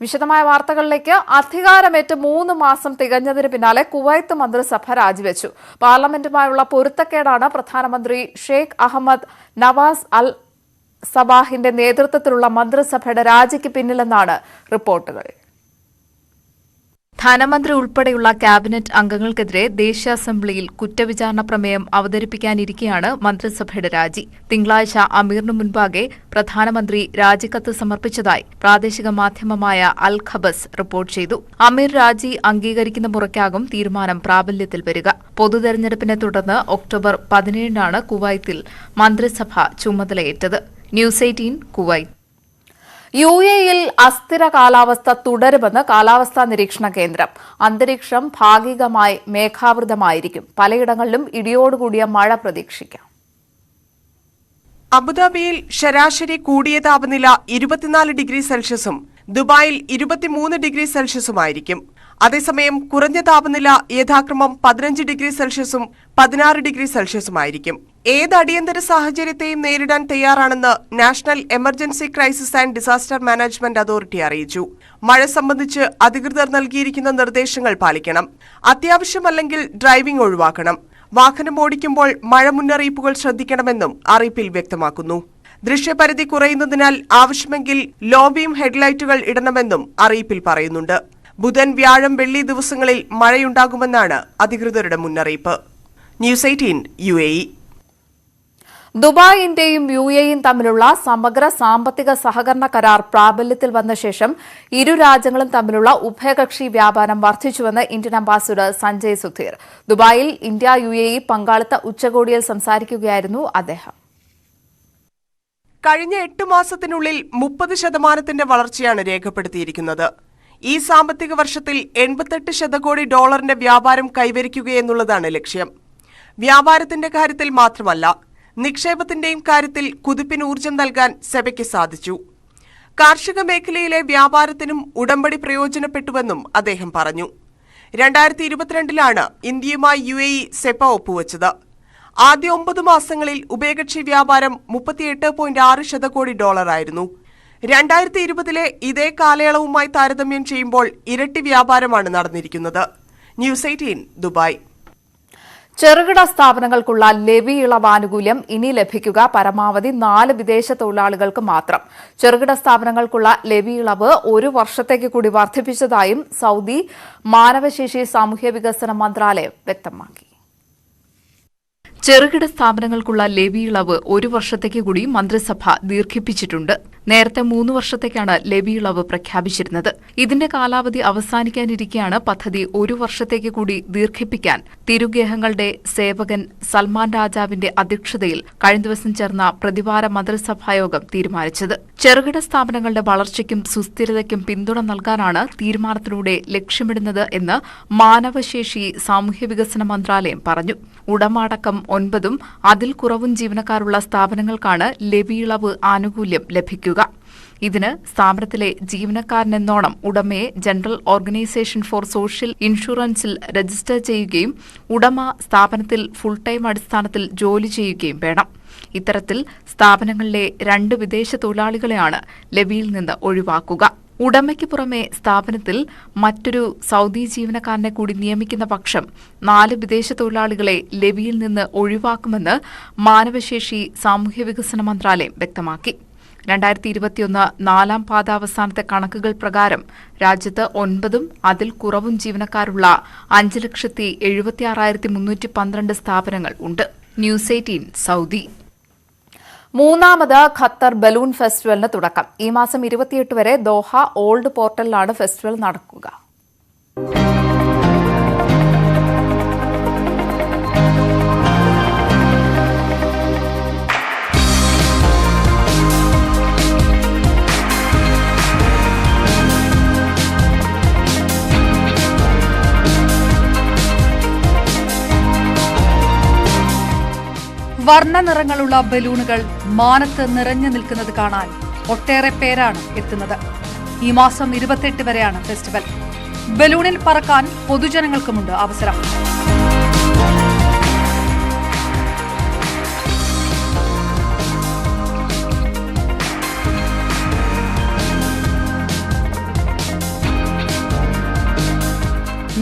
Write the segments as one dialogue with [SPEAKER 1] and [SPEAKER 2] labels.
[SPEAKER 1] വിശദമായ വാർത്തകളിലേക്ക്. അധികാരമേറ്റ് 3 മാസം തികഞ്ഞതിന് പിന്നാലെ കുവൈത്ത് മന്ത്രിസഭ രാജിവെച്ചു. പാർലമെന്റുമായുള്ള പൊരുത്തക്കേടാണ് പ്രധാനമന്ത്രി ഷെയ്ഖ് അഹമ്മദ് നവാസ് അൽ സബാഹിന്റെ നേതൃത്വത്തിലുള്ള മന്ത്രിസഭയുടെ രാജിക്ക് പിന്നിലെന്നാണ് റിപ്പോർട്ടുകൾ. ധനമന്ത്രി ഉൾപ്പെടെയുള്ള ക്യാബിനറ്റ് അംഗങ്ങൾക്കെതിരെ ദേശീയ അസംബ്ലിയിൽ കുറ്റവിചാരണ പ്രമേയം അവതരിപ്പിക്കാനിരിക്കെയാണ് മന്ത്രിസഭയുടെ രാജി. തിങ്കളാഴ്ച അമീറിനു മുൻപാകെ പ്രധാനമന്ത്രി രാജിക്കത്ത് സമർപ്പിച്ചതായി പ്രാദേശിക മാധ്യമമായ അൽ ഖബസ് റിപ്പോർട്ട് ചെയ്തു. അമീർ രാജി അംഗീകരിക്കുന്ന മുറയ്ക്കാകും തീരുമാനം പ്രാബല്യത്തിൽ വരിക. പൊതുതെരഞ്ഞെടുപ്പിനെ തുടർന്ന് ഒക്ടോബർ 17-നാണ് കുവൈത്തിൽ മന്ത്രിസഭ ചുമതലയേറ്റത്. News 18 Kuwait. UAE-യിൽ അസ്ഥിര കാലാവസ്ഥ തുടരുമെന്ന് കാലാവസ്ഥാ നിരീക്ഷണ കേന്ദ്രം. അന്തരീക്ഷം ഭാഗികമായി മേഘാവൃതമായിരിക്കും. പലയിടങ്ങളിലും ഇടിയോടുകൂടിയ മഴ പ്രതീക്ഷിക്കാം.
[SPEAKER 2] അബുദാബിയിൽ ശരാശരി കൂടിയ താപനില 24 ഡിഗ്രി സെൽഷ്യസും ദുബായിൽ 23 ഡിഗ്രി സെൽഷ്യസുമായിരിക്കും. അതേസമയം കുറഞ്ഞ താപനില യഥാക്രമം 15 ഡിഗ്രി സെൽഷ്യസും 16 ഡിഗ്രി സെൽഷ്യസുമായിരിക്കും. ഏത് അടിയന്തര സാഹചര്യത്തെയും നേരിടാൻ തയ്യാറാണെന്ന് national emergency crisis and disaster management authority അറിയിച്ചു. മഴ സംബന്ധിച്ച് അധികൃതർ നൽകിയിരിക്കുന്ന നിർദ്ദേശങ്ങൾ പാലിക്കണം. അത്യാവശ്യമല്ലെങ്കിൽ ഡ്രൈവിംഗ് ഒഴിവാക്കണം. വാഹനം ഓടിക്കുമ്പോൾ മഴ മുന്നറിയിപ്പുകൾ ശ്രദ്ധിക്കണമെന്നും അറിയിപ്പിൽ വ്യക്തമാക്കുന്നു. ദൃശ്യപരിധി കുറയുന്നതിനാൽ ആവശ്യമെങ്കിൽ ലോ ബീം ഹെഡ്ലൈറ്റുകൾ ഇടണമെന്നും അറിയിപ്പിൽ പറയുന്നുണ്ട്. ബുധൻ, വ്യാഴം, വെള്ളി ദിവസങ്ങളിൽ മഴയുണ്ടാകുമെന്നാണ് അധികൃതരുടെ മുന്നറിയിപ്പ്. News 18 UAE.
[SPEAKER 1] ദുബായ് ഇന്ത്യയും UAE-യും തമ്മിലുള്ള സമഗ്ര സാമ്പത്തിക സഹകരണ കരാർ പ്രാബല്യത്തിൽ വന്ന ശേഷം ഇരു രാജ്യങ്ങളും തമ്മിലുള്ള ഉഭയകക്ഷി വ്യാപാരം വർദ്ധിച്ചുവെന്ന് ഇന്ത്യൻ അംബാസിഡർ സഞ്ജയ് സുധീർ. ദുബായിൽ ഇന്ത്യ UAE പങ്കാളിത്ത ഉച്ചകോടിയിൽ സംസാരിക്കുകയായിരുന്നു അദ്ദേഹം.
[SPEAKER 2] കഴിഞ്ഞ 8 മാസത്തിനുള്ളിൽ 30% വളർച്ചയാണ് രേഖപ്പെടുത്തിയിരിക്കുന്നത്. ഈ സാമ്പത്തിക വർഷത്തിൽ $88 ശതകോടി വ്യാപാരം കൈവരിക്കുകയെന്നുള്ളതാണ് ലക്ഷ്യം. വ്യാപാരത്തിന്റെ കാര്യത്തിൽ മാത്രമല്ല, നിക്ഷേപത്തിന്റെയും കാര്യത്തിൽ കുതിപ്പിന് ഊർജ്ജം നൽകാൻ സെബയ്ക്ക് സാധിച്ചു. കാർഷിക മേഖലയിലെ വ്യാപാരത്തിനും ഉടമ്പടി പ്രയോജനപ്പെട്ടുവെന്നും അദ്ദേഹം പറഞ്ഞു. 2022-ലാണ് ഇന്ത്യയുമായി UAE സെപ്പ ഒപ്പുവച്ചത്. ആദ്യ 9 മാസങ്ങളിൽ ഉഭയകക്ഷി വ്യാപാരം $38.6 ശതകോടി ആയിരുന്നു. 2020-ലെ ഇതേ കാലയളവുമായി താരതമ്യം ചെയ്യുമ്പോൾ ഇരട്ടി വ്യാപാരമാണ് നടന്നിരിക്കുന്നത്. News 18 Dubai.
[SPEAKER 1] ചെറുകിട സ്ഥാപനങ്ങൾക്കുള്ള ലെവി ഇളവ് ആനുകൂല്യം ഇനി ലഭിക്കുക പരമാവധി 4 വിദേശ തൊഴിലാളികൾക്ക് മാത്രം. ചെറുകിട സ്ഥാപനങ്ങൾക്കുള്ള ലെവി ഇളവ് 1 വർഷത്തേക്ക് കൂടി വർദ്ധിപ്പിച്ചതായും സൌദി മാനവശേഷി സാമൂഹ്യ വികസന മന്ത്രാലയം വ്യക്തമാക്കി. ചെറുകിട സ്ഥാപനങ്ങൾക്കുള്ള ലെവി ഇളവ് 1 വർഷത്തേക്ക് കൂടി മന്ത്രിസഭ ദീർഘിപ്പിച്ചിട്ടുണ്ട്. നേരത്തെ 3 വർഷത്തേക്കാണ് ലെവി ഇളവ് പ്രഖ്യാപിച്ചിരുന്നത്. ഇതിന്റെ കാലാവധി അവസാനിക്കാനിരിക്കെയാണ് പദ്ധതി 1 വർഷത്തേക്ക് കൂടി ദീർഘിപ്പിക്കാൻ തിരുഗേഹങ്ങളുടെ സേവകൻ സൽമാൻ രാജാവിന്റെ അധ്യക്ഷതയിൽ കഴിഞ്ഞ ദിവസം ചേർന്ന പ്രതിവാര മന്ത്രിസഭായോഗം തീരുമാനിച്ചത്. ചെറുകിട സ്ഥാപനങ്ങളുടെ വളർച്ചയ്ക്കും സുസ്ഥിരതയ്ക്കും പിന്തുണ നൽകാനാണ് തീരുമാനത്തിലൂടെ ലക്ഷ്യമിടുന്നത് എന്ന് മാനവശേഷി സാമൂഹ്യ വികസന മന്ത്രാലയം പറഞ്ഞു. ഉടമടക്കം 9-ഉം അതിൽ കുറവും ജീവനക്കാരുള്ള സ്ഥാപനങ്ങൾക്കാണ് ലെവി ഇളവ് ആനുകൂല്യം ലഭിക്കുക. ഇതിന് സ്ഥാപനത്തിലെ ജീവനക്കാരനെന്നോണം ഉടമയെ ജനറൽ ഓർഗനൈസേഷൻ ഫോർ സോഷ്യൽ ഇൻഷുറൻസിൽ രജിസ്റ്റർ ചെയ്യുകയും ഉടമ സ്ഥാപനത്തിൽ ഫുൾ ടൈം അടിസ്ഥാനത്തിൽ ജോലി ചെയ്യുകയും വേണം. ഇത്തരത്തിൽ സ്ഥാപനങ്ങളിലെ 2 വിദേശ തൊഴിലാളികളെയാണ് ലെവിയിൽ നിന്ന് ഒഴിവാക്കുക. ഉടമയ്ക്ക് പുറമെ സ്ഥാപനത്തിൽ മറ്റൊരു സൌദി ജീവനക്കാരനെ കൂടി നിയമിക്കുന്ന പക്ഷം 4 വിദേശ തൊഴിലാളികളെ ലെവിയിൽ നിന്ന് ഒഴിവാക്കുമെന്ന് മാനവശേഷി സാമൂഹ്യ വികസന മന്ത്രാലയം വ്യക്തമാക്കി. 2021 4-ാം പാദാവസാനത്തെ കണക്കുകൾ പ്രകാരം രാജ്യത്ത് 9-ഉം അതിൽ കുറവും ജീവനക്കാരുള്ള 5,76,312 സ്ഥാപനങ്ങൾ ഉണ്ട്. News 18 Saudi. 3ാമത് ഖത്തർ ബലൂൺ ഫെസ്റ്റിവലിന് തുടക്കം. ഈ മാസം 28 വരെ ദോഹ ഓൾഡ് പോർട്ടലിലാണ് ഫെസ്റ്റിവൽ നടക്കുക.
[SPEAKER 3] വർണ്ണനിറങ്ങളുള്ള ബലൂണുകൾ മാനത്ത് നിറഞ്ഞു നിൽക്കുന്നത് കാണാൻ ഒട്ടേറെ പേരാണ് എത്തുന്നത്. ഈ മാസം 28 വരെയാണ് ഫെസ്റ്റിവൽ. ബലൂണിൽ പറക്കാൻ പൊതുജനങ്ങൾക്കുമുണ്ട് അവസരം.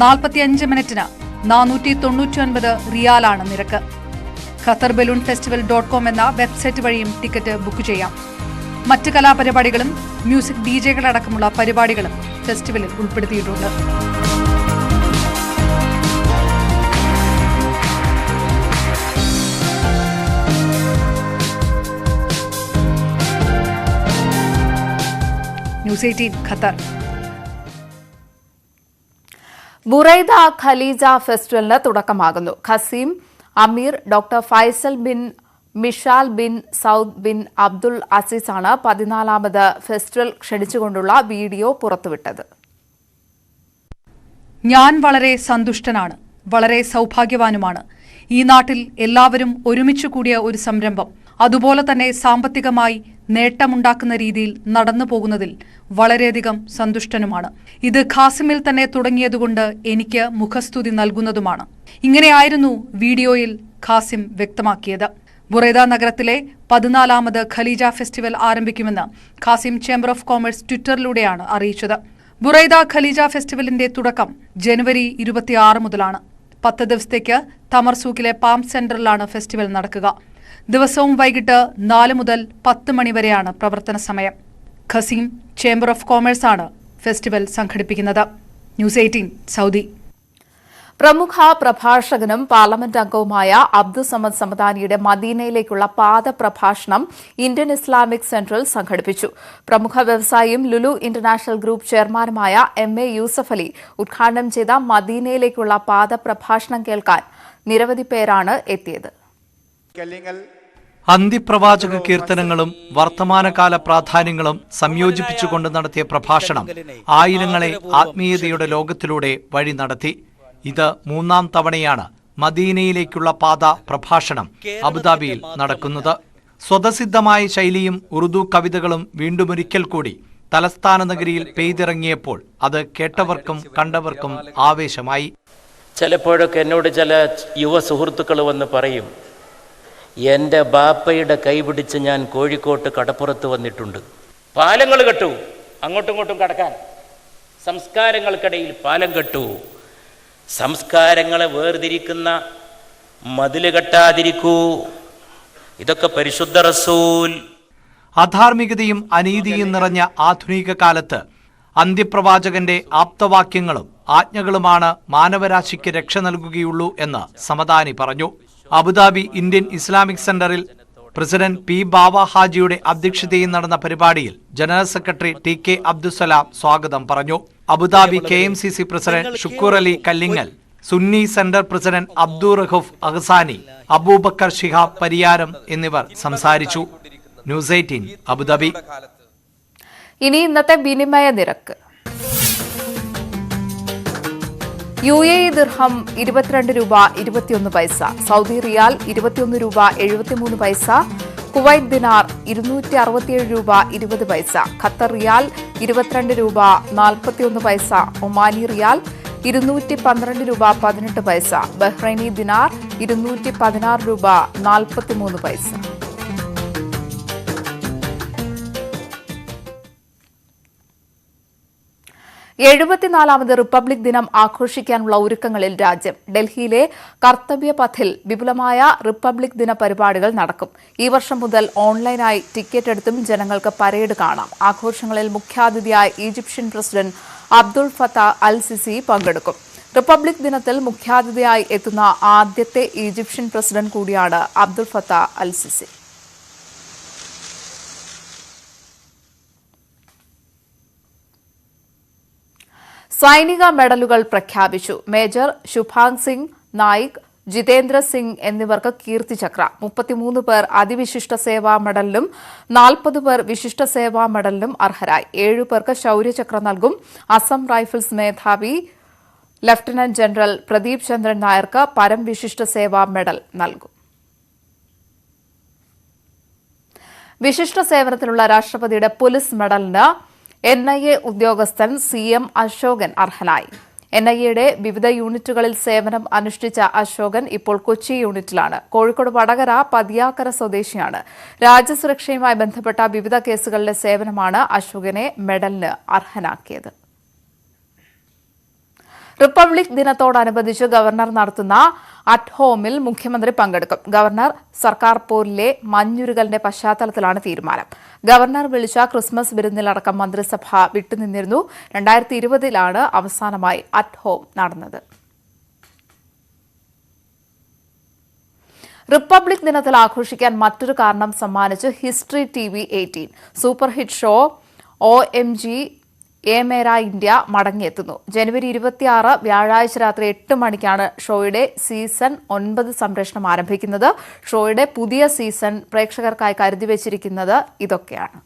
[SPEAKER 3] 45 മിനിറ്റിന് 499 റിയാലാണ് നിരക്ക്. qatarballoonfestival.com എന്ന വെബ്സൈറ്റ് വഴിയും ടിക്കറ്റ് ബുക്ക് ചെയ്യാം. മറ്റ് കലാപരിപാടികളും മ്യൂസിക് ഡിജെകളടക്കമുള്ള പരിപാടികളും ഫെസ്റ്റിവലിൽ ഉൾപ്പെടുത്തിയിട്ടുണ്ട്. News 18 Qatar.
[SPEAKER 1] ബുറൈദ ഖലീജ ഫെസ്റ്റിവലിന് തുടക്കമാകുന്നു. ഖസീം അമീർ, doctor Faisal bin Mishal bin Saud bin Abdul അസീസാണ് 14ാമത് ഫെസ്റ്റിവൽ ക്ഷണിച്ചുകൊണ്ടുള്ള വീഡിയോ പുറത്തുവിട്ടത്.
[SPEAKER 3] ഞാൻ വളരെ സന്തുഷ്ടനാണ്, വളരെ സൗഭാഗ്യവാനുമാണ്. ഈ നാട്ടിൽ എല്ലാവരും ഒരുമിച്ചു കൂടിയ ഒരു സംരംഭം, അതുപോലെ തന്നെ സാമ്പത്തികമായി നേട്ടമുണ്ടാക്കുന്ന രീതിയിൽ നടന്നു പോകുന്നതിൽ വളരെയധികം സന്തുഷ്ടനുമാണ്. ഇത് ഖാസിമിൽ തന്നെ തുടങ്ങിയതുകൊണ്ട് എനിക്ക് മുഖസ്തുതി നൽകുന്നതുമാണ്. ഇങ്ങനെയായിരുന്നു വീഡിയോയിൽ ഖാസിം വ്യക്തമാക്കിയത്. ബുറൈദ നഗരത്തിലെ 14ാമത് ഖലീജ ഫെസ്റ്റിവൽ ആരംഭിക്കുമെന്ന് ഖാസിം ചേംബർ ഓഫ് കോമേഴ്സ് ട്വിറ്ററിലൂടെയാണ് അറിയിച്ചത്. ബുറൈദ ഖലീജ ഫെസ്റ്റിവലിന്റെ തുടക്കം ജനുവരി 26 മുതലാണ്. 10 ദിവസത്തേക്ക് തമർസൂക്കിലെ പാം സെന്ററിലാണ് ഫെസ്റ്റിവൽ നടക്കുക. ദിവസവും വൈകിട്ട് 4 മുതൽ 10 മണി വരെയാണ് പ്രവർത്തന സമയം. ഖസീം ചേംബർ ഓഫ് കോമേഴ്സാണ് ഫെസ്റ്റിവൽ സംഘടിപ്പിക്കുന്നത്. News 18 Saudi.
[SPEAKER 1] പ്രമുഖ പ്രഭാഷകനും പാർലമെന്റ് അംഗവുമായ അബ്ദുസമദ് സമദാനിയുടെ മദീനയിലേക്കുള്ള പാദപ്രഭാഷണം ഇന്ത്യൻ ഇസ്ലാമിക് സെന്ററിൽ സംഘടിപ്പിച്ചു. പ്രമുഖ വ്യവസായിയും ലുലു ഇന്റർനാഷണൽ ഗ്രൂപ്പ് ചെയർമാനുമായ MA യൂസഫ് അലി ഉദ്ഘാടനം ചെയ്ത മദീനയിലേക്കുള്ള പാദപ്രഭാഷണം കേൾക്കാൻ നിരവധി പേരാണ് എത്തിയത്.
[SPEAKER 4] അന്തിപ്രവാചക കീർത്തനങ്ങളും വർത്തമാനകാല പ്രാധാന്യങ്ങളും സംയോജിപ്പിച്ചുകൊണ്ട് നടത്തിയ പ്രഭാഷണം ആയിരങ്ങളെ ആത്മീയതയുടെ ലോകത്തിലൂടെ വഴി നടത്തി. ഇത് 3ാം തവണയാണ് മദീനയിലേക്കുള്ള പാത പ്രഭാഷണം അബുദാബിയിൽ നടക്കുന്നത്. സ്വതസിദ്ധമായ ശൈലിയും ഉറുദു കവിതകളും വീണ്ടുമൊരിക്കൽ കൂടി തലസ്ഥാന നഗരിയിൽ പെയ്തിറങ്ങിയപ്പോൾ അത് കേട്ടവർക്കും കണ്ടവർക്കും ആവേശമായി.
[SPEAKER 5] ചിലപ്പോഴൊക്കെ എന്നോട് ചില യുവ സുഹൃത്തുക്കൾ വന്ന് പറയും, എൻ്റെ ബാപ്പയുടെ കൈപിടിച്ച് ഞാൻ കോഴിക്കോട്ട് കടപ്പുറത്ത് വന്നിട്ടുണ്ട്. പാലങ്ങൾ കെട്ടു, അങ്ങോട്ടും ഇങ്ങോട്ടും കടക്കാൻ. സംസ്കാരങ്ങൾക്കിടയിൽ പാലം കെട്ടു. സംസ്കാരങ്ങളെ വേർതിരിക്കുന്ന മതില് കെട്ടാതിരിക്കൂ. ഇതൊക്കെ പരിശുദ്ധ റസൂൽ.
[SPEAKER 4] അധാർമികതയും അനീതിയും നിറഞ്ഞ ആധുനിക കാലത്ത് അന്ത്യപ്രവാചകന്റെ ആപ്തവാക്യങ്ങളും ആജ്ഞകളുമാണ് മാനവരാശിക്ക് രക്ഷ നൽകുകയുള്ളൂ എന്ന് സമദാനി പറഞ്ഞു. അബുദാബി ഇന്ത്യൻ ഇസ്ലാമിക് സെന്ററിൽ പ്രസിഡന്റ് P. ബാവ ഹാജിയുടെ അധ്യക്ഷതയിൽ നടന്ന പരിപാടിയിൽ ജനറൽ സെക്രട്ടറി TK അബ്ദുസലാം സ്വാഗതം പറഞ്ഞു. Abu Dhabi KMCC president Shukoor Ali Kallingal, സുന്നി സെന്റർ പ്രസിഡന്റ് അബ്ദുർ റഹൂഫ് അഹ്സാനി, അബൂബക്കർ ഷിഹാബ് പരിയാരം എന്നിവർ സംസാരിച്ചു. News 18 Abu Dhabi.
[SPEAKER 1] ഇനി ഇന്നത്തെ വിനിമയ നിരക്ക്. UAE ദിർഹം 22 രൂപ 21 പൈസ, സൗദി റിയാൽ 21 രൂപ 73 പൈസ, കുവൈറ്റ് ദിനാർ 267 രൂപ 20 പൈസ, ഖത്തർ റിയാൽ 22 രൂപ 41 പൈസ, ഒമാനി റിയാൽ 212 രൂപ 18 പൈസ, ബഹ്റൈനി ദിനാർ 216 രൂപ 43 പൈസ. എഴുപത്തിനാലാമത് റിപ്പബ്ലിക് ദിനം ആഘോഷിക്കാനുള്ള ഒരുക്കങ്ങളിൽ രാജ്യം. ഡൽഹിയിലെ കർത്തവ്യ പഥിൽ വിപുലമായ റിപ്പബ്ലിക് ദിന പരിപാടികൾ നടക്കും. ഈ വർഷം മുതൽ ഓൺലൈനായി ടിക്കറ്റ് എടുത്തും ജനങ്ങൾക്ക് പരേഡ് കാണാം. ആഘോഷങ്ങളിൽ മുഖ്യാതിഥിയായി Egyptian president Abdul Fattah al Sisi പങ്കെടുക്കും. റിപ്പബ്ലിക് ദിനത്തിൽ മുഖ്യാതിഥിയായി എത്തുന്ന ആദ്യത്തെ ഈജിപ്ഷ്യൻ പ്രസിഡന്റ് കൂടിയാണ് അബ്ദുൾ ഫത്താഹ് അൽ സിസി. സൈനിക മെഡലുകൾ പ്രഖ്യാപിച്ചു. മേജർ ശുഭാങ് സിംഗ് നായിക്, ജിതേന്ദ്ര സിംഗ് എന്നിവർക്ക് കീർത്തിചക്ര, 33 പേർ അതിവിശിഷ്ട സേവാ മെഡലിനും 40 പേർ വിശിഷ്ട സേവാ മെഡലിനും അർഹരായി. 7 പേർക്ക് ശൌര്യചക്ര നൽകും. അസം റൈഫിൾസ് മേധാവി ലഫ്റ്റനന്റ് ജനറൽ പ്രദീപ് ചന്ദ്രൻ നായർക്ക് പരംവിശിഷ്ട സേവാ മെഡൽ നൽകും. വിശിഷ്ട സേവനത്തിനുള്ള രാഷ്ട്രപതിയുടെ പോലീസ് മെഡലിന് NIA ഉദ്യോഗസ്ഥൻ CM അശോകൻ അർഹനായി. NIAയുടെ വിവിധ യൂണിറ്റുകളിൽ സേവനം അനുഷ്ഠിച്ച അശോകൻ ഇപ്പോൾ കൊച്ചി യൂണിറ്റിലാണ്. കോഴിക്കോട് വടകര പതിയാക്കര സ്വദേശിയാണ്. രാജ്യസുരക്ഷയുമായി ബന്ധപ്പെട്ട വിവിധ കേസുകളിലെ സേവനമാണ് അശോകനെ മെഡലിന് അർഹനാക്കിയത്. റിപ്പബ്ലിക് ദിനത്തോടനുബന്ധിച്ച് ഗവർണർ നടത്തുന്ന അറ്റ് ഹോമിൽ മുഖ്യമന്ത്രി പങ്കെടുക്കും. ഗവർണർ സർക്കാർപൂരിലെ മഞ്ഞുരുകലിന്റെ പശ്ചാത്തലത്തിലാണ് തീരുമാനം. ഗവർണർ വിളിച്ച ക്രിസ്മസ് വിരുന്നിലടക്കം മന്ത്രിസഭ വിട്ടുനിന്നിരുന്നു. 2020 അവസാനമായി അറ്റ് ഹോം നടന്നത്. റിപ്പബ്ലിക് ദിനത്തിൽ ആഘോഷിക്കാൻ മറ്റൊരു കാരണം സമ്മാനിച്ച് History TV 18 super hit show OMG എ മേര ഇന്ത്യ മടങ്ങിയെത്തുന്നു. ജനുവരി 26 വ്യാഴാഴ്ച രാത്രി 8 മണിക്കാണ് ഷോയുടെ സീസൺ 9 സംപ്രേഷണം ആരംഭിക്കുന്നത്. ഷോയുടെ പുതിയ സീസൺ പ്രേക്ഷകർക്കായി കരുതി വച്ചിരിക്കുന്നത് ഇതൊക്കെയാണ്.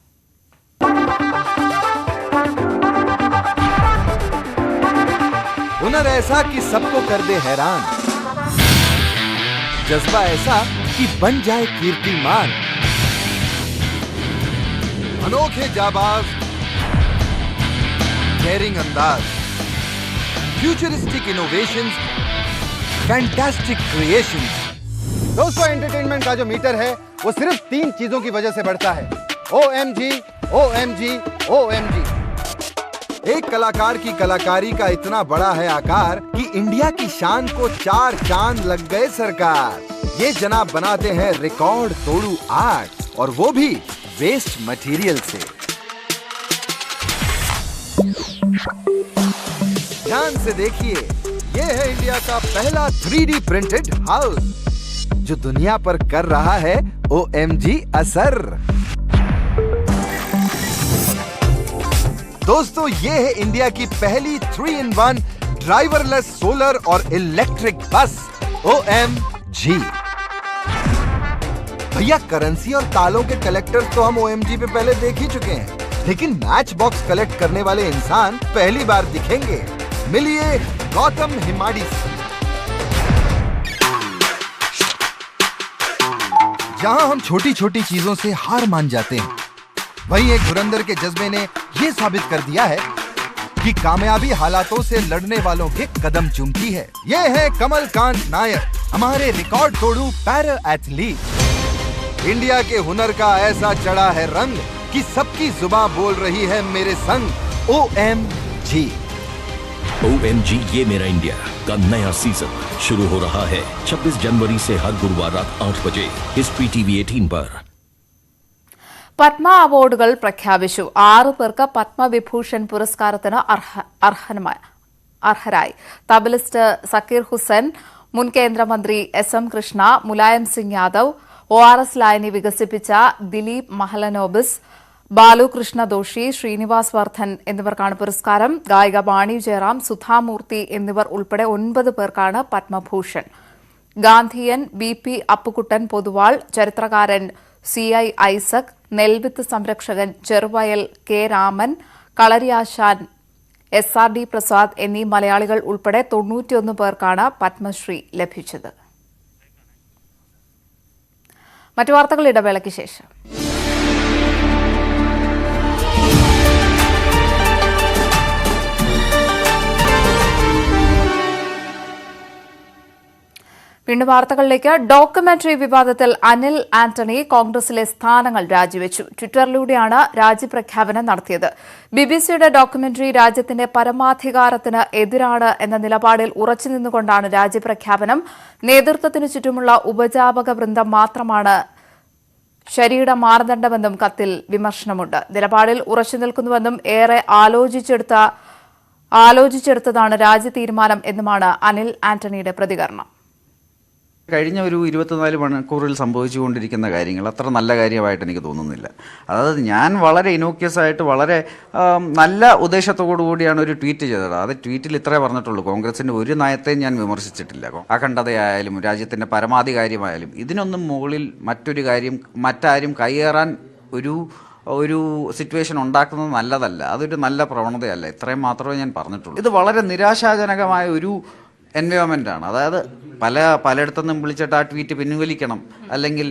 [SPEAKER 6] हुनर ऐसा कि सबको कर दे हैरान, जज्बा ऐसा कि बन जाए कीर्तिमान, अनोखे जाबाज, डेयरिंग अंदाज, फ्यूचरिस्टिक इनोवेशंस, फैंटास्टिक क्रिएशंस।
[SPEAKER 7] दोस्तों, एंटरटेनमेंट का जो मीटर है वो सिर्फ 3 चीजों की वजह से बढ़ता है। OMG, OMG, OMG।
[SPEAKER 6] एक कलाकार की कलाकारी का इतना बड़ा है आकार कि इंडिया की शान को 4 चांद लग गए सरकार। ये जनाब बनाते हैं रिकॉर्ड तोड़ू आर्ट, और वो भी वेस्ट मटेरियल से। ध्यान से देखिए, ये है इंडिया का पहला 3D प्रिंटेड हाउस जो दुनिया पर कर रहा है OMG असर। दोस्तों, ये है इंडिया की पहली 3-in-1 ड्राइवरलेस सोलर और इलेक्ट्रिक बस OMG। भैया, करेंसी और तालों के कलेक्टर्स तो हम OMG पे पहले देख ही चुके हैं, लेकिन मैच बॉक्स कलेक्ट करने वाले इंसान पहली बार दिखेंगे। मिलिए गौतम हिमाड़ी से। जहां हम छोटी छोटी चीजों से हार मान जाते हैं, वहीं एक धुरंधर के जज्बे ने ये साबित कर दिया है कि कामयाबी हालातों से लड़ने वालों के कदम चूमती है। ये है कमलकांत नायर, हमारे रिकॉर्ड तोड़ू पैरा एथलीट। इंडिया के हुनर का ऐसा चढ़ा है रंग कि सबकी जुबान बोल रही है मेरे संग OMG।
[SPEAKER 8] OMG ये मेरा इंडिया का नया सीजन शुरू हो रहा है 26 जनवरी से हर गुरुवार रात 8 बजे हिस्ट्री TV 18 पर।
[SPEAKER 1] പത്മ അവാർഡുകൾ പ്രഖ്യാപിച്ചു. 6 പേർക്ക് പത്മവിഭൂഷൺ പുരസ്കാരത്തിന് അർഹരായി. തബലിസ്റ്റ് സക്കീർ ഹുസൈൻ, മുൻ കേന്ദ്രമന്ത്രി SM കൃഷ്ണ, മുലായം സിംഗ് യാദവ്, ORS ലായനി വികസിപ്പിച്ച ദിലീപ് മഹലനോബിസ്, ബാലു കൃഷ്ണ ദോഷി, ശ്രീനിവാസ് വർദ്ധൻ എന്നിവർക്കാണ് പുരസ്കാരം. ഗായിക വാണി ജയറാം, സുധാമൂർത്തി എന്നിവർ ഉൾപ്പെടെ 9 പേർക്കാണ് പത്മഭൂഷൺ. ഗാന്ധിയൻ BP അപ്പുക്കുട്ടൻ പൊതുവാൾ, ചരിത്രകാരൻ CI Isaac, നെൽവിത്ത് സംരക്ഷകൻ Cheruvayal K Raman, കളരിയാശാൻ SRD Prasad എന്നീ മലയാളികൾ ഉൾപ്പെടെ 91 പേർക്കാണ് പത്മശ്രീ ലഭിച്ചത്. മറ്റു വാർത്തകൾ ഇടവേളയ്ക്ക് ശേഷം. വീണ്ടും വാർത്തകളിലേക്ക്. ഡോക്യുമെന്ററി വിവാദത്തിൽ അനിൽ ആന്റണി കോൺഗ്രസിലെ സ്ഥാനങ്ങൾ രാജിവെച്ചു. ട്വിറ്ററിലൂടെയാണ് രാജിപ്രഖ്യാപനം നടത്തിയത്. BBC-യുടെ ഡോക്യുമെന്ററി രാജ്യത്തിന്റെ പരമാധികാരത്തിന് എതിരാണ് എന്ന നിലപാടിൽ ഉറച്ചുനിന്നുകൊണ്ടാണ് രാജിപ്രഖ്യാപനം. നേതൃത്വത്തിനു ചുറ്റുമുള്ള ഉപജാപക വൃന്ദം മാത്രമാണ് ശരിയുടെ മാനദണ്ഡമെന്നും കത്തിൽ വിമർശനമുണ്ട്. നിലപാടിൽ ഉറച്ചുനിൽക്കുന്നുവെന്നും ഏറെ ആലോചിച്ചെടുത്തതാണ് രാജി തീരുമാനം എന്നുമാണ് അനിൽ ആന്റണിയുടെ പ്രതികരണം.
[SPEAKER 9] കഴിഞ്ഞ ഒരു 24 മണിക്കൂറിൽ സംഭവിച്ചുകൊണ്ടിരിക്കുന്ന കാര്യങ്ങൾ അത്ര നല്ല കാര്യമായിട്ട് എനിക്ക് തോന്നുന്നില്ല. അതായത് ഞാൻ വളരെ ഇനോക്യസ് ആയിട്ട് വളരെ നല്ല ഉദ്ദേശത്തോടു കൂടിയാണ് ഒരു ട്വീറ്റ് ചെയ്തത്. അത് ട്വീറ്റിൽ ഇത്രേ പറഞ്ഞിട്ടുള്ളൂ, കോൺഗ്രസിൻ്റെ ഒരു നയത്തെയും ഞാൻ വിമർശിച്ചിട്ടില്ല. അഖണ്ഡതയായാലും രാജ്യത്തിൻ്റെ പരമാധികാരമായാലും ഇതിനൊന്നും മുകളിൽ മറ്റൊരു കാര്യം മറ്റാരും കയ്യേറാൻ ഒരു സിറ്റുവേഷൻ ഉണ്ടാക്കുന്നത് നല്ലതല്ല. അതൊരു നല്ല പ്രവണതയല്ല. ഇത്രയും മാത്രമേ ഞാൻ പറഞ്ഞിട്ടുള്ളൂ. ഇത് വളരെ നിരാശാജനകമായ ഒരു എൻവയോൺമെൻറ്റാണ്. അതായത് പലയിടത്തുനിന്നും വിളിച്ചിട്ട് ആ ട്വീറ്റ് പിൻവലിക്കണം, അല്ലെങ്കിൽ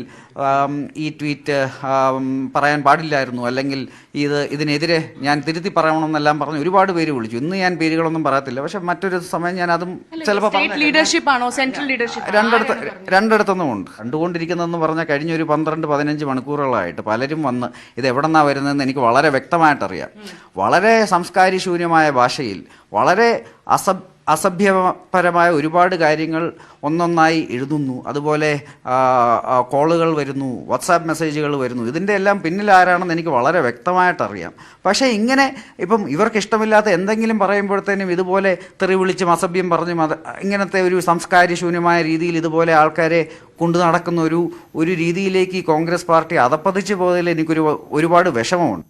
[SPEAKER 9] ഈ ട്വീറ്റ് പറയാൻ പാടില്ലായിരുന്നു, അല്ലെങ്കിൽ ഇതിനെതിരെ ഞാൻ തിരുത്തി പറയണമെന്നെല്ലാം പറഞ്ഞ് ഒരുപാട് പേര് വിളിച്ചു. ഇന്ന് ഞാൻ പേരുകളൊന്നും പറയത്തില്ല, പക്ഷെ മറ്റൊരു സമയം ഞാൻ അതും ചിലപ്പോൾ രണ്ടിടത്തുനിന്നും ഉണ്ട്. കണ്ടുകൊണ്ടിരിക്കുന്നതെന്ന് പറഞ്ഞാൽ കഴിഞ്ഞ ഒരു 12-15 മണിക്കൂറുകളായിട്ട് പലരും വന്ന് ഇത് എവിടെ നിന്നാണ് വരുന്നതെന്ന് എനിക്ക് വളരെ വ്യക്തമായിട്ടറിയാം. വളരെ സംസ്കാരശൂന്യമായ ഭാഷയിൽ വളരെ അസഭ്യപരമായ ഒരുപാട് കാര്യങ്ങൾ ഒന്നൊന്നായി എഴുതുന്നു. അതുപോലെ കോളുകൾ വരുന്നു, വാട്സാപ്പ് മെസ്സേജുകൾ വരുന്നു. ഇതിൻ്റെ എല്ലാം പിന്നിൽ ആരാണെന്ന് എനിക്ക് വളരെ വ്യക്തമായിട്ടറിയാം. പക്ഷേ ഇങ്ങനെ ഇപ്പം ഇവർക്ക് ഇഷ്ടമില്ലാത്ത എന്തെങ്കിലും പറയുമ്പോഴത്തേനും ഇതുപോലെ തെറി വിളിച്ചും അസഭ്യം പറഞ്ഞും ഇങ്ങനത്തെ ഒരു സംസ്കാരശൂന്യമായ രീതിയിൽ ഇതുപോലെ ആൾക്കാരെ കൊണ്ടു നടക്കുന്ന ഒരു രീതിയിലേക്ക് കോൺഗ്രസ് പാർട്ടി അധപ്പതിച്ചു പോയതിൽ എനിക്കൊരു ഒരുപാട് വിഷമമുണ്ട്.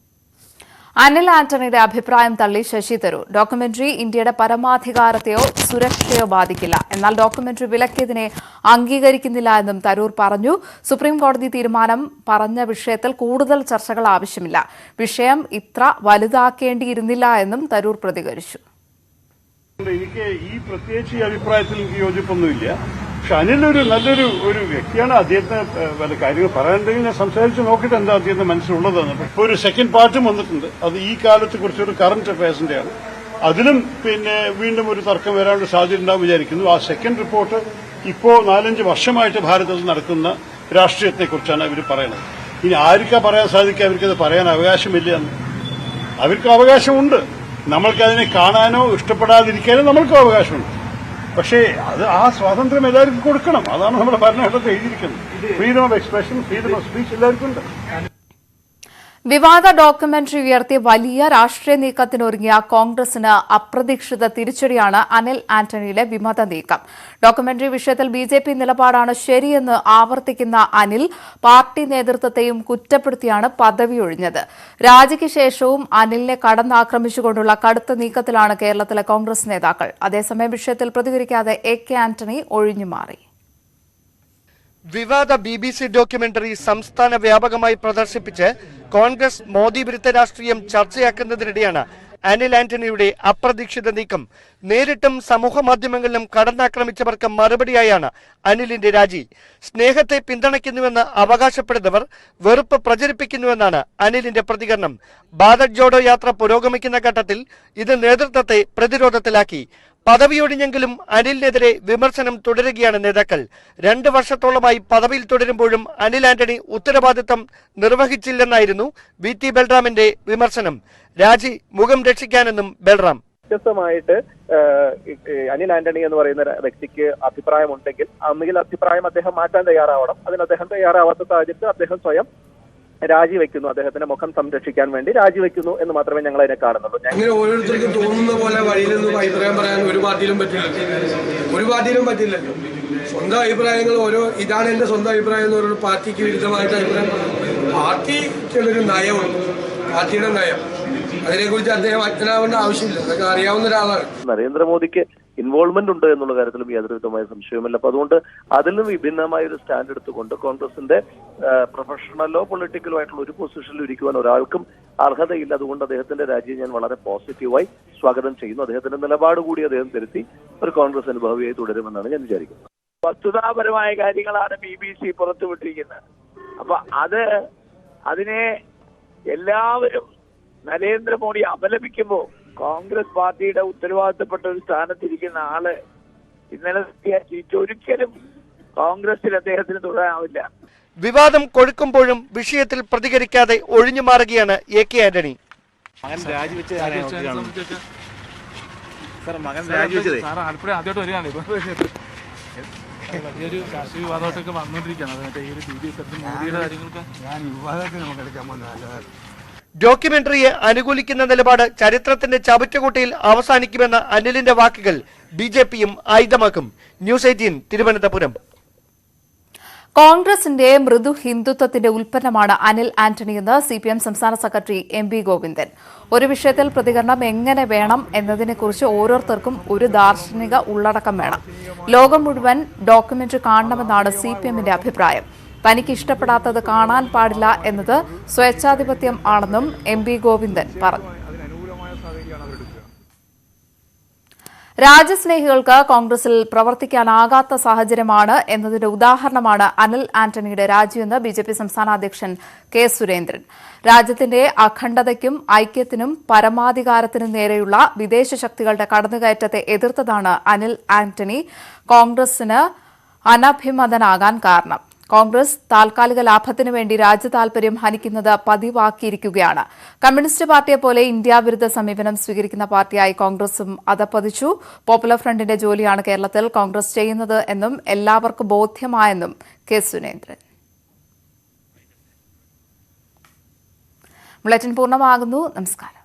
[SPEAKER 1] അനിൽ ആന്റണിയുടെ അഭിപ്രായം തള്ളി ശശി തരൂർ. ഡോക്യുമെന്ററി ഇന്ത്യയുടെ പരമാധികാരത്തെയോ സുരക്ഷയോ ബാധിക്കില്ല. എന്നാൽ ഡോക്യുമെന്ററി വിലക്കിയതിനെ അംഗീകരിക്കുന്നില്ല എന്നും തരൂർ പറഞ്ഞു. സുപ്രീം കോടതി തീരുമാനം പറഞ്ഞ വിഷയത്തിൽ കൂടുതൽ ചർച്ചകൾ ആവശ്യമില്ല. വിഷയം ഇത്ര വലുതാക്കേണ്ടിയിരുന്നില്ല എന്നും തരൂർ പ്രതികരിച്ചു.
[SPEAKER 10] എനിക്ക് ഈ പ്രത്യേകിച്ച് ഈ അഭിപ്രായത്തിൽ എനിക്ക് യോജിപ്പൊന്നുമില്ല. പക്ഷെ അനിലൊരു നല്ലൊരു വ്യക്തിയാണ്. അദ്ദേഹത്തിന് പല കാര്യങ്ങൾ പറയാനുണ്ടെങ്കിൽ ഞാൻ സംസാരിച്ച് നോക്കിയിട്ട് എന്താ അദ്ദേഹത്തിന്റെ മനസ്സിലുള്ളതാണ്. ഇപ്പോൾ ഒരു സെക്കൻഡ് പാർട്ടും വന്നിട്ടുണ്ട്. അത് ഈ കാലത്തെ കുറിച്ചൊരു കറന്റ് അഫയേഴ്സിന്റെയാണ്. അതിലും വീണ്ടും ഒരു തർക്കം വരാനുള്ള സാധ്യത ഉണ്ടാവും വിചാരിക്കുന്നു. ആ സെക്കൻഡ് റിപ്പോർട്ട് ഇപ്പോൾ 4-5 വർഷമായിട്ട് ഭാരതത്തിൽ നടക്കുന്ന രാഷ്ട്രീയത്തെക്കുറിച്ചാണ് അവർ പറയുന്നത്. ഇനി ആർക്കാ പറയാൻ സാധിക്കുക? അവർക്കത് പറയാൻ അവകാശമില്ല എന്ന്. അവർക്ക് അവകാശമുണ്ട്. നമ്മൾക്കതിനെ കാണാനോ ഇഷ്ടപ്പെടാതിരിക്കാനോ നമ്മൾക്കും അവകാശമുണ്ട്. പക്ഷേ അത് ആ സ്വാതന്ത്ര്യം എല്ലാവർക്കും കൊടുക്കണം. അതാണ് നമ്മുടെ ഭരണഘടനത്തിൽ എഴുതിയിരിക്കുന്നത്. Freedom of expression, freedom of speech എല്ലാവർക്കും ഉണ്ട്.
[SPEAKER 1] വിവാദ ഡോക്യുമെന്ററി ഉയർത്തി വലിയ രാഷ്ട്രീയ നീക്കത്തിനൊരുങ്ങിയ കോൺഗ്രസിന് അപ്രതീക്ഷിത തിരിച്ചടിയാണ് അനിൽ ആന്റണിയുടെ വിമത നീക്കം. ഡോക്യുമെന്ററി വിഷയത്തിൽ ബിജെപി നിലപാടാണ് ശരിയെന്ന് ആവർത്തിക്കുന്ന അനിൽ പാർട്ടി നേതൃത്വത്തെയും കുറ്റപ്പെടുത്തിയാണ് പദവി ഒഴിഞ്ഞത്. രാജിക്ക് ശേഷവും അനിലിനെ കടന്നാക്രമിച്ചുകൊണ്ടുള്ള കടുത്ത നീക്കത്തിലാണ് കേരളത്തിലെ കോൺഗ്രസ് നേതാക്കൾ. അതേസമയം വിഷയത്തിൽ പ്രതികരിക്കാതെ AK ആന്റണി ഒഴിഞ്ഞുമാറി.
[SPEAKER 11] വിവാദ BBC ഡോക്യുമെന്ററി സംസ്ഥാന വ്യാപകമായി പ്രദർശിപ്പിച്ച് കോൺഗ്രസ് മോദി വിരുദ്ധ രാഷ്ട്രീയം ചർച്ചയാക്കുന്നതിനിടെയാണ് അനിൽ ആന്റണിയുടെ അപ്രതീക്ഷിത നീക്കം. നേരിട്ടും സമൂഹ മാധ്യമങ്ങളിലും കടന്നാക്രമിച്ചവർക്ക് മറുപടിയായാണ് അനിലിന്റെ രാജി. സ്നേഹത്തെ പിന്തുണയ്ക്കുന്നുവെന്ന് അവകാശപ്പെടുന്നവർ വെറുപ്പ് പ്രചരിപ്പിക്കുന്നുവെന്നാണ് അനിലിന്റെ പ്രതികരണം. ഭാരത് ജോഡോ യാത്ര പുരോഗമിക്കുന്ന ഘട്ടത്തിൽ ഇത് നേതൃത്വത്തെ പ്രതിരോധത്തിലാക്കി. പദവിയൊഴിഞ്ഞെങ്കിലും അനിലിനെതിരെ വിമർശനം തുടരുകയാണ് നേതാക്കൾ. 2 വർഷത്തോളമായി പദവിയിൽ തുടരുമ്പോഴും അനിൽ ആന്റണി ഉത്തരവാദിത്തം നിർവഹിച്ചില്ലെന്നായിരുന്നു VT ബൽറാമിന്റെ വിമർശനം. രാജി മുഖം രക്ഷിക്കാനെന്നും ബൽറാം.
[SPEAKER 12] വ്യത്യസ്തമായിട്ട് അനിൽ ആന്റണി എന്ന് പറയുന്ന വ്യക്തിക്ക് അഭിപ്രായമുണ്ടെങ്കിൽ അഭിപ്രായം അദ്ദേഹം മാറ്റാൻ തയ്യാറാവണം. അതിന് അദ്ദേഹം തയ്യാറാവാത്ത സാഹചര്യത്തിൽ അദ്ദേഹം സ്വയം രാജിവെക്കുന്നു. അദ്ദേഹത്തിന്റെ മുഖം സംരക്ഷിക്കാൻ വേണ്ടി രാജിവെക്കുന്നു എന്ന് മാത്രമേ ഞങ്ങൾ അതിനെ കാണുന്നുള്ളൂ.
[SPEAKER 13] അങ്ങനെ ഓരോരുത്തർക്കും തോന്നുന്ന പോലെ വഴിയിൽ നിന്നും അഭിപ്രായം പറയാൻ ഒരു പാർട്ടിയിലും പറ്റില്ലല്ലോ. സ്വന്തം അഭിപ്രായങ്ങൾ ഇതാണ് എന്റെ സ്വന്തം അഭിപ്രായം എന്ന് പറയുന്ന പാർട്ടിക്ക് വിരുദ്ധമായിട്ട് അഭിപ്രായം പാർട്ടിക്കുള്ളൊരു നയമുണ്ട്. പാർട്ടിയുടെ നയം, അതിനെക്കുറിച്ച് അദ്ദേഹം അജ്ഞനാവേണ്ട ആവശ്യമില്ല. അതൊക്കെ അറിയാവുന്ന ഒരാളാണ്.
[SPEAKER 12] നരേന്ദ്രമോദിക്ക് ഇൻവോൾവ്മെന്റ് ഉണ്ട് എന്നുള്ള കാര്യത്തിലും യാതൊരു വിധമായ സംശയവുമില്ല. അപ്പൊ അതുകൊണ്ട് അതിൽ നിന്ന് വിഭിന്നമായ ഒരു സ്റ്റാൻഡ് എടുത്തുകൊണ്ട് കോൺഗ്രസിന്റെ പ്രൊഫഷണലോ പൊളിറ്റിക്കലോ ആയിട്ടുള്ള ഒരു പൊസിഷനിൽ ഇരിക്കുവാൻ ഒരാൾക്കും അർഹതയില്ല. അതുകൊണ്ട് അദ്ദേഹത്തിന്റെ രാജിയെ ഞാൻ വളരെ പോസിറ്റീവായി സ്വാഗതം ചെയ്യുന്നു. അദ്ദേഹത്തിന്റെ നിലപാട് കൂടി അദ്ദേഹം തിരുത്തി ഒരു കോൺഗ്രസ് അനുഭാവിയായി തുടരുമെന്നാണ് ഞാൻ വിചാരിക്കുന്നത്.
[SPEAKER 14] വസ്തുതാപരമായ കാര്യങ്ങളാണ് BBC പുറത്തുവിട്ടിരിക്കുന്നത്. അപ്പൊ അതിനെ എല്ലാവരും നരേന്ദ്രമോദി അപലപിക്കുമ്പോൾ കോൺഗ്രസ് പാർട്ടിയുടെ ഉത്തരവാദിത്തപ്പെട്ട ഒരു സ്ഥാനത്തിരിക്കുന്ന ആള് ഇന്നലെ ഒരിക്കലും കോൺഗ്രസിൽ അദ്ദേഹത്തിന് തുടരാനാവില്ല.
[SPEAKER 11] വിവാദം കൊഴുക്കുമ്പോഴും വിഷയത്തിൽ പ്രതികരിക്കാതെ ഒഴിഞ്ഞു മാറുകയാണ് AK ആന്റണി. ഡോക്യുമെന്ററിയെ അനുകൂലിക്കുന്ന നിലപാട് ചരിത്രത്തിന്റെ ചവറ്റുകുട്ടയിൽ അവസാനിക്കുമെന്ന അനിലിന്റെ വാക്കുകൾ BJPയും ആയുധമാക്കും. ന്യൂസ് 18 തിരുവനന്തപുരം.
[SPEAKER 1] കോൺഗ്രസിന്റെ മൃദു ഹിന്ദുത്വത്തിന്റെ ഉൽപ്പന്നമാണ് അനിൽ ആന്റണിയെന്ന് CPM സംസ്ഥാന സെക്രട്ടറി MB ഗോവിന്ദൻ. ഒരു വിഷയത്തിൽ പ്രതികരണം എങ്ങനെ വേണം എന്നതിനെക്കുറിച്ച് ഓരോരുത്തർക്കും ഒരു ദാർശനിക ഉള്ളടക്കം വേണം. ലോകം മുഴുവൻ ഡോക്യുമെന്ററി കാണണമെന്നാണ് CPMന്റെ അഭിപ്രായം. തനിക്ക് ഇഷ്ടപ്പെടാത്തത് കാണാൻ പാടില്ല എന്നത് സ്വേച്ഛാധിപത്യം ആണെന്നും MB ഗോവിന്ദൻ പറഞ്ഞു. രാജ്യസ്നേഹികൾക്ക് കോൺഗ്രസിൽ പ്രവർത്തിക്കാനാകാത്ത സാഹചര്യമാണ് എന്നതിന്റെ ഉദാഹരണമാണ് അനിൽ ആന്റണിയുടെ രാജിയെന്ന് BJP സംസ്ഥാന അധ്യക്ഷൻ K സുരേന്ദ്രൻ. രാജ്യത്തിന്റെ അഖണ്ഡതയ്ക്കും ഐക്യത്തിനും പരമാധികാരത്തിനും നേരെയുള്ള വിദേശ ശക്തികളുടെ കടന്നുകയറ്റത്തെ എതിർത്തതാണ് അനിൽ ആന്റണി കോൺഗ്രസിന് അനഭിമതനാകാൻ കാരണം. കോൺഗ്രസ് താൽക്കാലിക ലാഭത്തിനു വേണ്ടി രാജ്യതാൽപര്യം ഹനിക്കുന്നത് പതിവാക്കിയിരിക്കുകയാണ്. കമ്മ്യൂണിസ്റ്റ് പാർട്ടിയെ പോലെ ഇന്ത്യ വിരുദ്ധ സമീപനം സ്വീകരിക്കുന്ന പാർട്ടിയായി കോൺഗ്രസും അധപ്പതിച്ചു. പോപ്പുലർ ഫ്രണ്ടിന്റെ ജോലിയാണ് കേരളത്തിൽ കോൺഗ്രസ് ചെയ്യുന്നത് എന്നും എല്ലാവർക്കും ബോധ്യമായെന്നും കെ സുരേന്ദ്രൻ. ബുള്ളറ്റിൻ പൂർണ്ണമാകുന്നു. നമസ്കാരം.